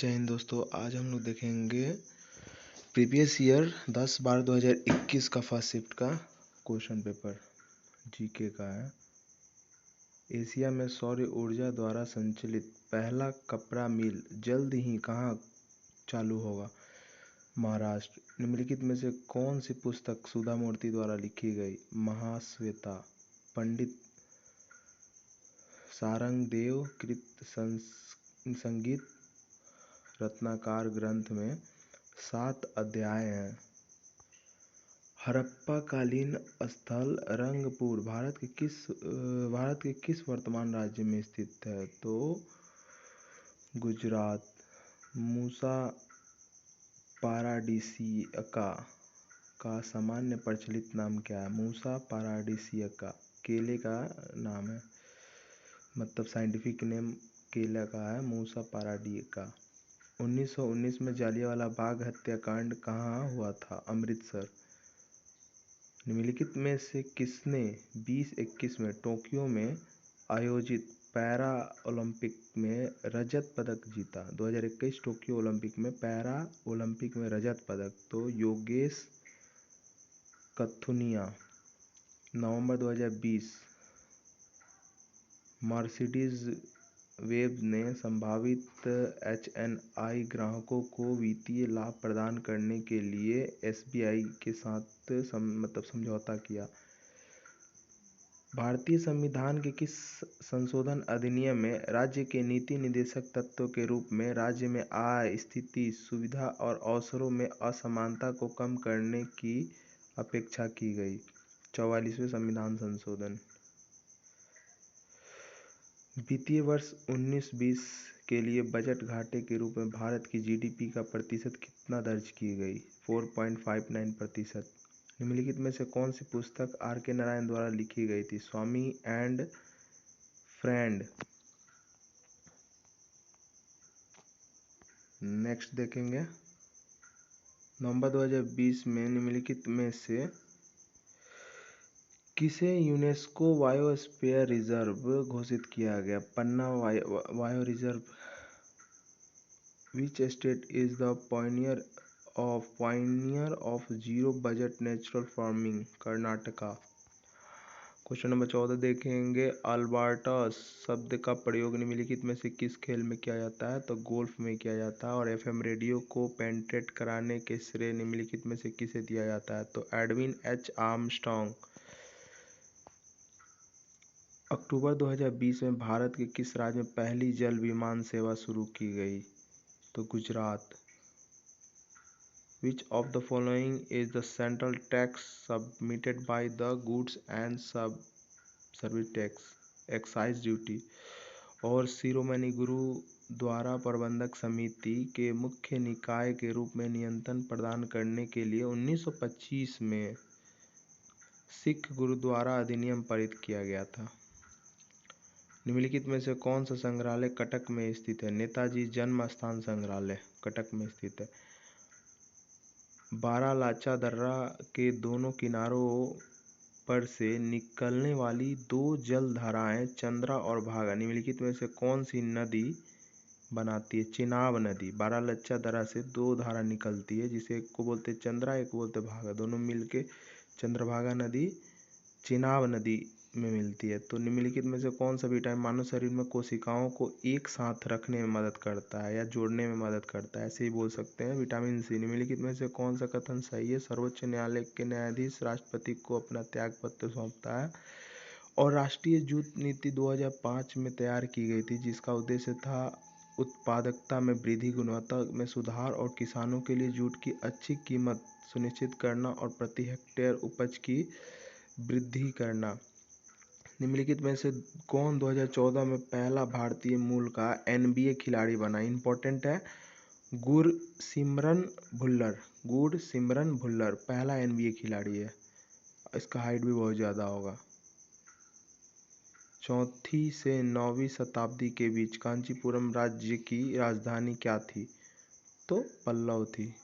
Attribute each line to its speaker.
Speaker 1: जय हिंद दोस्तों। आज हम लोग देखेंगे प्रीवियस ईयर 10/12/2021 का फर्स्ट शिफ्ट का क्वेश्चन पेपर जीके का है। एशिया में सौर ऊर्जा द्वारा संचालित पहला कपड़ा मिल जल्द ही कहाँ चालू होगा? महाराष्ट्र। निम्नलिखित में से कौन सी पुस्तक सुधा मूर्ति द्वारा लिखी गई? महाश्वेता। पंडित सारंगदेव कृत संगीत रत्नाकर ग्रंथ में 7 अध्याय हैं। हड़प्पा कालीन स्थल रंगपुर भारत के किस वर्तमान राज्य में स्थित है? तो गुजरात। मूसा पाराडीसियका का सामान्य प्रचलित नाम क्या है? मूसा पाराडीसियका केले का नाम है, मतलब साइंटिफिक नेम केला का है, मूसा पाराडीसियका। 1919 में जालियांवाला बाग हत्याकांड कहाँ हुआ था? अमृतसर। निम्नलिखित में से किसने 2021 में टोक्यो में आयोजित पैरा ओलंपिक में रजत पदक जीता? 2021 टोक्यो ओलंपिक में पैरा ओलंपिक में रजत पदक तो योगेश कथुनिया। नवंबर 2020 मर्सिडीज वेब ने संभावित HNI ग्राहकों को वित्तीय लाभ प्रदान करने के लिए SBI के साथ समझौता किया। भारतीय संविधान के किस संशोधन अधिनियम में राज्य के नीति निर्देशक तत्व के रूप में राज्य में आय, स्थिति, सुविधा और अवसरों में असमानता को कम करने की अपेक्षा की गई? 44वें संविधान संशोधन। वित्तीय वर्ष 19-20 के लिए बजट घाटे के रूप में भारत की GDP का प्रतिशत कितना दर्ज की गई? 4.59%। निम्नलिखित में से कौन सी पुस्तक R.K. नारायण द्वारा लिखी गई थी? स्वामी एंड फ्रेंड। नेक्स्ट देखेंगे, नवंबर 2020 में निम्नलिखित में से किसे यूनेस्को बायोस्फीयर रिजर्व घोषित किया गया? Panna bio reserve. Which state is the pioneer of zero budget natural farming? Karnataka. Question number 14 देखेंगे, अल्बर्टस शब्द का प्रयोग निम्नलिखित में से किस खेल में किया जाता है? तो गोल्फ में किया जाता है। और FM रेडियो को पेटेंट कराने के श्रेय निम्नलिखित में से किसे दिया जाता है? तो एडविन H. आर्मस्ट्रॉन्ग। अक्टूबर 2020 में भारत के किस राज्य में पहली जल विमान सेवा शुरू की गई? तो Gujarat. Which of the following is the central tax submitted by the goods and service tax, excise duty? और शिरोमणि गुरुद्वारा प्रबंधक समिति के मुख्य निकाय के रूप में नियंत्रण प्रदान करने के लिए 1925 में सिख गुरुद्वारा अधिनियम पारित किया गया था। निम्नलिखित में से कौन सा संग्रहालय कटक में स्थित है? नेताजी जन्म स्थान संग्रहालय कटक में स्थित है। बारालाचा दर्रा के दोनों किनारों पर से निकलने वाली 2 जल धाराएं चंद्रा और भागा निम्नलिखित में से कौन सी नदी बनाती है? चिनाब नदी। बारालाचा दर्रा से 2 धारा निकलती है, जिसे एक को बोलते चंद्रा, एक को बोलते भागा, दोनों मिलके चंद्रभागा नदी चिनाब नदी में मिलती है। तो निम्नलिखित में से कौन सा विटामिन मानव शरीर में कोशिकाओं को एक साथ रखने में मदद करता है या जोड़ने में मदद करता है? ऐसे ही बोल सकते हैं विटामिन C। निम्नलिखित में से कौन सा कथन सही है? सर्वोच्च न्यायालय के न्यायाधीश राष्ट्रपति को अपना त्यागपत्र सौंपता है। और राष्ट्रीय जूट नीति 2005 में तैयार की गई थी, जिसका उद्देश्य था उत्पादकता में वृद्धि, गुणवत्ता में सुधार और किसानों के लिए जूट की अच्छी कीमत सुनिश्चित करना और प्रति हेक्टेयर उपज की वृद्धि करना। निम्नलिखित में से कौन 2014 में पहला भारतीय मूल का NBA खिलाड़ी बना? इंपॉर्टेंट है, गुरसिमरन भुल्लर पहला NBA खिलाड़ी है। इसका हाइट भी बहुत ज़्यादा होगा। 4वीं से 9वीं शताब्दी के बीच कांचीपुरम राज्य की राजधानी क्या थी? तो पल्लव थी।